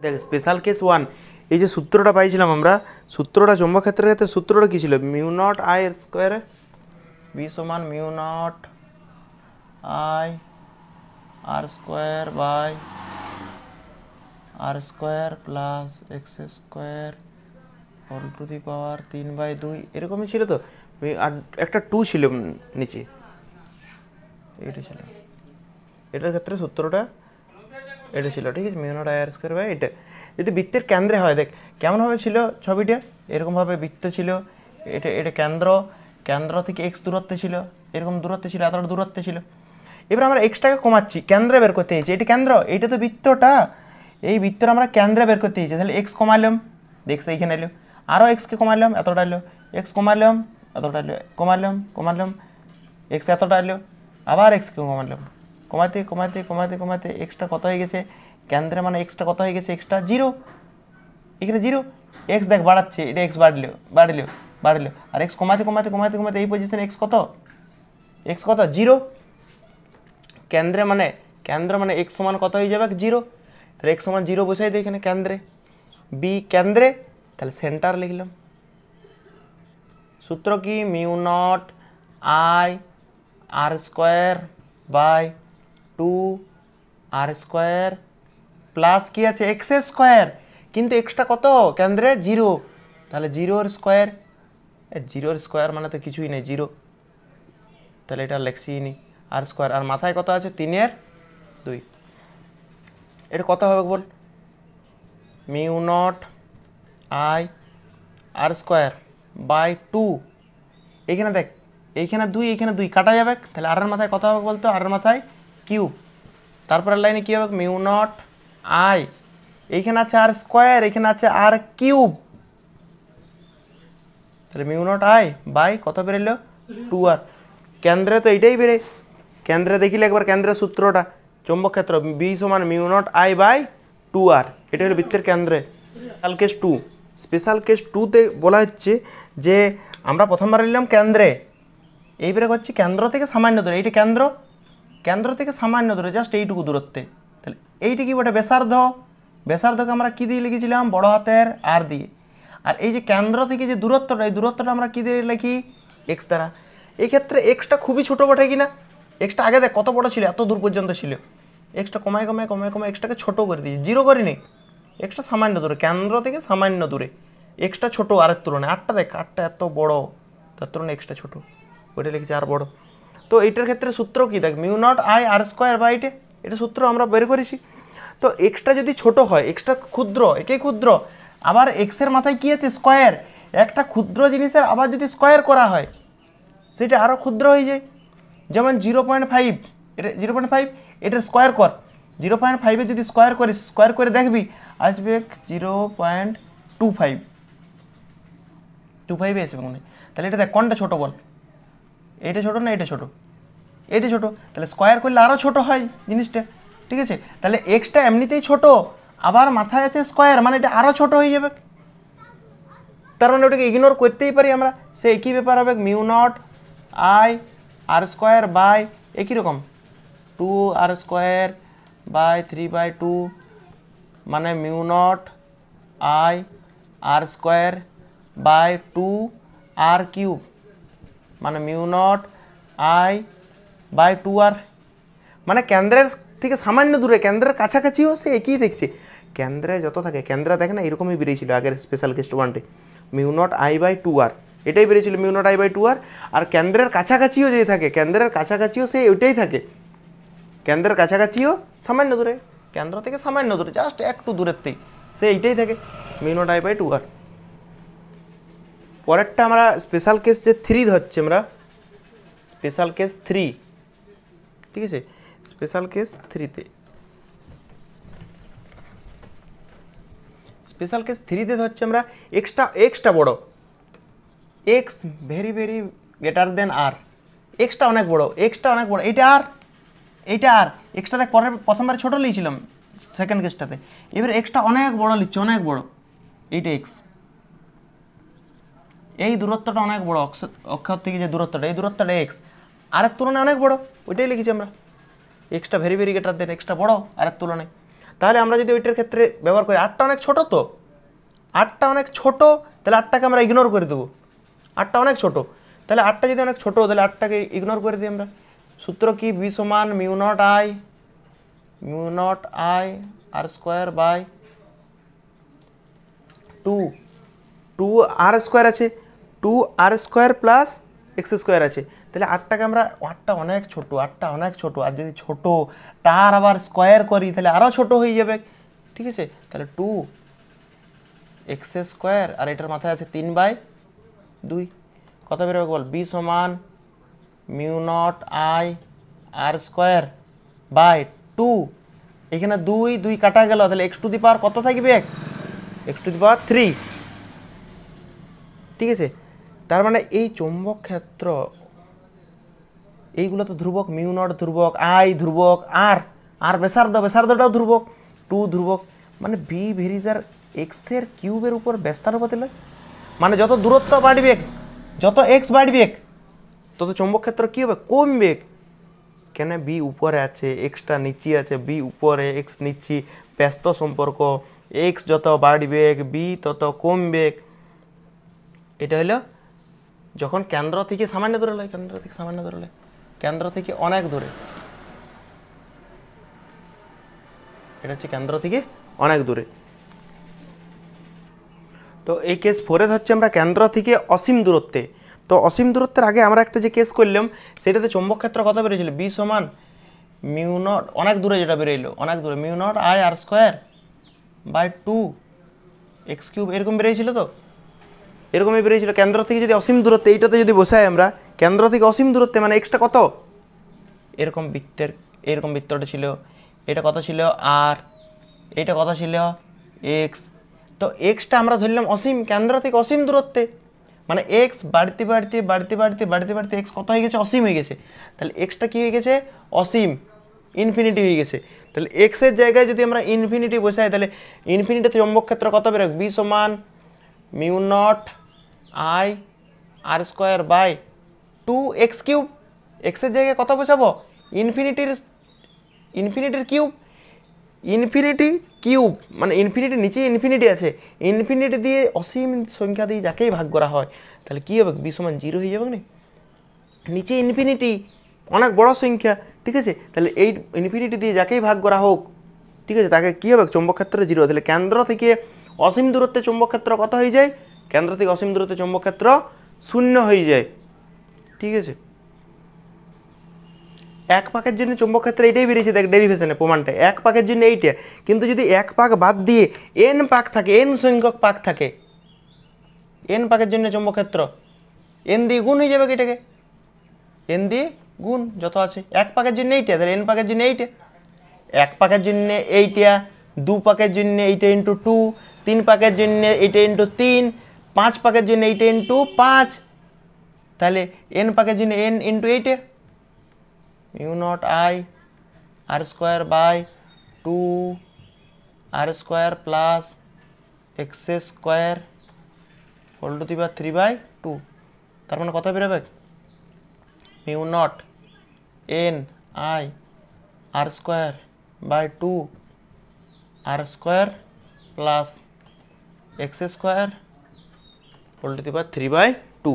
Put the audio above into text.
দেখ special case one, এই যে সূত্রটা পাইছিলাম আমরা, সূত্রটা চৌম্বক ক্ষেত্রের ক্ষেত্রে সূত্রটা কী ছিল? মিউ নট আই এর স্কোয়ারে বি সমান mu naught I R square by R square plus x square whole to the power 3/2 এরকমই ছিল তো। আর একটা 2 ছিল নিচে, এইটা ছিল, এটার ক্ষেত্রে সূত্রটা এটা ছিল, ঠিক আছে, mu naught I R square by এটা। যদি বৃত্তের কেন্দ্রে হয়, দেখ কেমনভাবে ছিল ছবিটা, এরকমভাবে বৃত্ত ছিল, এটা এটা কেন্দ্র, কেন্দ্র থেকে এক্স দূরত্বে ছিল, এরকম দূরত্বে ছিল, এতটা দূরত্বে ছিল। এবার আমরা এক্সটাকে কমাচ্ছি, কেন্দ্রে বের করতে চাইছি, এটা কেন্দ্র, এইটা তো বৃত্তটা, এই বৃত্তটা আমরা কেন্দ্রে বের করতে চাইছি, তাহলে এক্স কমালাম, এক্স এইখানে এলো, আরও এক্সকে কমালাম, এতটা এলো, এক্স কমালাম, এতটা এলো, কমালাম কমালাম, এক্স এতটা এলো, আবার এক্সকে কমালাম, কমাতে কমাতে কমাতে কমাতে এক্সটা কত হয়ে গেছে কেন্দ্রে, মানে এক্সটা কত হয়ে গেছে, এক্সটা 0, এখানে 0, এক্স দেখ বাড়াচ্ছে, এটা এক্স বাড়লো বাড়লো বাড়লো, আর এক্স কমাতে কমাতে কমাতে কমাতে এই পজিশনে এক্স কত, 0, কেন্দ্রে মানে কেন্দ্র মানে এক্স সমান কত হয়ে যাবে 0, তাহলে এক্স সমান 0 বসাই দিই এখানে কেন্দ্রে, বি কেন্দ্রে, তাহলে সেন্টার লিখলাম। সূত্র কি? Mu naught I R square by 2 R square plus কি আছে এক্স স্কোয়ার, কিন্তু এক্সটা কত কেন্দ্রে 0, তাহলে 0 স্কোয়ার, 0 স্কোয়ার মানে তো কিছুই নেই 0, তাহলে এটা লেখছি নি, আর স্কোয়ার, আর মাথায় কত আছে 3/2, এটা কত হবে বল? Mu naught I R square by 2, এইখানে দেখ এইখানে 2 এইখানে 2 কাটা যাবে, তাহলে আর এর মাথায় কত হবে বলতো, আর এর মাথায় কিউব, তারপরের লাইনে কী হবে মিউ নট আই, এইখানে আছে আর স্কোয়ার, এইখানে আছে আর কিউব, তাহলে মিউ নট আই বাই কত বেরোলো 2r, কেন্দ্রে তো এইটাই বেরে, কেন্দ্রে দেখিলে একবার কেন্দ্রের সূত্রটা, চৌম্বক ক্ষেত্র বি সমান mu naught I by 2r, এটা হলো বৃত্তের কেন্দ্রে। স্পেশাল কেস 2, স্পেশাল কেস 2তে বলা হচ্ছে যে আমরা প্রথমবার নিলাম কেন্দ্রে, এইবারে হচ্ছে কেন্দ্র থেকে সামান্য দূরে, এইটা কেন্দ্র, কেন্দ্র থেকে সামান্য দূরে জাস্ট এইটুকু দূরত্বে, তাহলে এইটা কি বটে ব্যাসার্ধ, ব্যাসার্ধকে আমরা কী দিয়ে লিখেছিলাম বড় হাতের আর দিয়ে, আর এই যে কেন্দ্র থেকে যে দূরত্বটা, এই দূরত্বটা আমরা কী দিয়ে লিখি এক্স দ্বারা। এই ক্ষেত্রে এক্সটা খুবই ছোটো বটে কিনা, এক্সটা আগে দেখ কত বড় ছিল, এত দূর পর্যন্ত ছিল, এক্সটা কমায় কমায় কমায় কমায় এক্সটাকে ছোটো করে দিই, 0 করিনি, এক্সটা সামান্য দূরে, কেন্দ্র থেকে সামান্য দূরে, এক্সটা ছোটো আরের তুলনায়, আটটা দেখ আটটা এত বড়, তার তুলনায় এক্সটা ছোটো, ওইটা লিখেছি আর বড়। তো এইটার ক্ষেত্রে সূত্র কী দেখ, mu naught I R square by এটা সূত্র আমরা বের করেছি। তো এক্সটা যদি ছোট হয়, এক্সটা ক্ষুদ্র, এটাই ক্ষুদ্র, আবার এক্সের মাথায় কী আছে স্কোয়ার, একটা ক্ষুদ্র জিনিসের আবার যদি স্কোয়ার করা হয় সেটা আরও ক্ষুদ্র হয়ে যায়, যেমন 0.5, এটা 0.5, এটার স্কোয়ার কর, 0.5-এর যদি স্কোয়ার করিস, স্কোয়ার করে দেখবি আসবে 0.25 আসবে মনে, তাহলে এটা দেখ কোনটা ছোটো বল, এটা ছোটো না এটা ছোটো, এটা ছোটো, তাহলে স্কোয়ার করলে আরও ছোটো হয় জিনিসটা, ঠিক আছে, তাহলে এক্সটা এমনিতেই ছোটো, আবার মাথায় আছে স্কোয়ার, মানে এটা আরও ছোটো হয়ে যাবে, তার মানে ওটাকে ইগনোর করতেই পারি আমরা, সে একই ব্যাপার হবে mu naught I R square by একই রকম 2 আর স্কোয়ার বাই 3/2, মানে mu naught I R square by 2 R cube, মানে mu naught I by 2r, মানে কেন্দ্রের থেকে সামান্য দূরে, কেন্দ্রের কাছাকাছিও সে একই দেখছে, কেন্দ্রে যত থাকে, কেন্দ্রে দেখে না এরকমই বেরিয়েছিল আগের স্পেশাল কেস 1-টে, mu naught I by 2r, এটাই বেরিয়েছিল mu naught I by 2r, আর কেন্দ্রের কাছাকাছিও যে থাকে, কেন্দ্রের কাছাকাছিও সে ওইটাই থাকে, কেন্দ্রের কাছাকাছিও সামান্য দূরে, কেন্দ্র থেকে সামান্য দূরে জাস্ট একটু দূরেরতেই সে এইটাই থাকে mu naught I by 2r। পরেরটা আমরা স্পেশাল কেস যে 3 ধরছি আমরা, স্পেশাল কেস 3, ঠিক আছে, স্পেশাল কেস 3-তে, স্পেশাল কেস 3-তে ধরছি আমরা এক্সটা বড়, x very very greater than R, এক্সটা অনেক বড়, এক্সটা অনেক বড়, এইটা আর এক্সটা দেখ প্রথমবার ছোটো লিখছিলাম সেকেন্ড কেসটাতে, এবার এক্সটা অনেক বড় লিখছি, অনেক বড়, এইটা এক্স, এই দূরত্বটা অনেক বড়, অক্ষর থেকে যে দূরত্বটা, এই দূরত্বটা এক্স, আরের তুলনায় অনেক বড়, ওইটাই লিখেছি আমরা, এক্সটা ভেরি ভেরি গ্রেটার দেন, এক্সটা বড় আরের তুলনায়, তাহলে আমরা যদি ওইটার ক্ষেত্রে ব্যবহার করি, 8টা অনেক ছোট, তো 8টা অনেক ছোট, তাহলে 8টাকে আমরা ইগনোর করে দেবো। 8টা অনেক ছোট, তাহলে 8টা যদি অনেক ছোট, তাহলে 8টাকে ইগনোর করে দিই আমরা। সূত্র কি? বি সমান mu naught I R square by 2 R square আছে, 2 R square plus x square আছে। তাহলে 8টাকে আমরা, 8টা অনেক ছোট, 8টা অনেক ছোট, আর যদি ছোট তার আবার স্কোয়ার করি তাহলে আরও ছোট হয়ে যাবে, ঠিক আছে? তাহলে 2 এক্স স্কোয়ার, আর এটার মাথায় আছে 3/2। কত বেরোবে বল? বি সমান mu naught I R square by 2, এখানে 2 কাটা গেল, তাহলে এক্স টু দি পাওয়ার কত থাকবে? এক্স টু দি পাওয়ার 3, ঠিক আছে? তার মানে এই চৌম্বক ক্ষেত্র, এইগুলো তো ধ্রুবক, মিউ নট ধ্রুবক, আই ধ্রুবক, আর ব্যাসার্ধটাও ধ্রুবক, 2 ধ্রুবক, মানে বি ভেরিজার এক্সের কিউবের উপর ব্যস্তানুপাতিক, মানে যত দূরত্ব বাড়বে, যত এক্স বাড়বে, তত চৌম্বক ক্ষেত্র কী হবে? কমবে। কেন? বি উপরে আছে, এক্সটা নিচে আছে, বি উপরে এক্স নিচে, ব্যস্ত সম্পর্ক, এক্স যত বাড়বে বি তত কমবে। এটা হলো যখন কেন্দ্র থেকে সামান্য দূরে লয়, কেন্দ্র থেকে অনেক দূরে, এটা হচ্ছে কেন্দ্র থেকে অনেক দূরে। তো এই কেস 4 ধরছে আমরা কেন্দ্র থেকে অসীম দূরত্বে। তো অসীম দূরত্বের আগে আমরা একটা যে কেস করলাম, সেটাতে চৌম্বক ক্ষেত্র কত বেরিয়েছিল? বি সমান মিউ নট, অনেক দূরে যেটা বেরোইলো, অনেক দূরে, mu naught I R square by 2 X cube, এরকম বেরিয়েছিল। তো এরকমই বেরিয়েছিল। কেন্দ্র থেকে যদি অসীম দূরত্বে, এইটাতে যদি বসাই আমরা, কেন্দ্র থেকে অসীম দূরত্বে মানে এক্সটা কত? এরকম বৃত্তটা ছিল, এটা কত ছিল? আর এটা কত ছিল? এক্স। তো এক্সটা আমরা ধরলাম অসীম, কেন্দ্র থেকে অসীম দূরত্বে, মানে এক্স বাড়তে এক্স কত হয়ে গেছে? অসীম হয়ে গেছে। তাহলে এক্সটা কী হয়ে গেছে? অসীম, ইনফিনিটি হয়ে গেছে। তাহলে এক্সের জায়গায় যদি আমরা ইনফিনিটি বসাই, তাহলে ইনফিনিটিতে চৌম্বক ক্ষেত্র কত বেরোবে? বি সমান mu naught I R square by 2 X cube. এক্সের জায়গায় কত বসাবো? ইনফিনিটির কিউব, মানে ইনফিনিটির নিচে ইনফিনিটি আছে, ইনফিনিটি দিয়ে অসীম সংখ্যা দিয়ে যাকেই ভাগ করা হয়, তাহলে কী হবে? বি সমান 0 হয়ে যাবে না? নিচে ইনফিনিটি অনেক বড় সংখ্যা, ঠিক আছে? তাহলে এই ইনফিনিটি দিয়ে যাকেই ভাগ করা হোক, ঠিক আছে, তাকে কী হবে? চৌম্বক ক্ষেত্র 0। তাহলে কেন্দ্র থেকে অসীম দূরত্বে চৌম্বক ক্ষেত্র কত হয়ে যায়? কেন্দ্র থেকে অসীম দূরত্বে চৌম্বক ক্ষেত্র 0 হয়ে যায়, ঠিক আছে? এক পাকের জন্য চৌম্বক ক্ষেত্রে এইটাই বেরিয়েছে, দেখ ডেরিভেশনে প্রমাণটা, এক পাকের জন্য এইটা। কিন্তু যদি এক পাক বাদ দিয়ে এন পাক থাকে, এন সংখ্যক পাক থাকে, এন পাকের জন্য চৌম্বক ক্ষেত্র এন দিয়ে গুণ হয়ে যাবে, এটাকে এন দিয়ে গুণ যত আছে। এক পাকের জন্য এইটা, তাহলে এন পাকের জন্য এইটা, এক পাকের জন্য এইটা, 2 পাকের জন্য এইটা ইন্টু 2, 3 পাকের জন্য এইটা ইন্টু 3, 5 পাকের জন্য এইটা ইন্টু 5, তাহলে এন পাকের জন্য এন ইন্টু এইটা, mu naught I R square by 2 R square plus x square whole to the power 3/2। তার মানে কত বেরোবে? Mu naught n I R square by 2 R square plus x square whole to the power 3/2।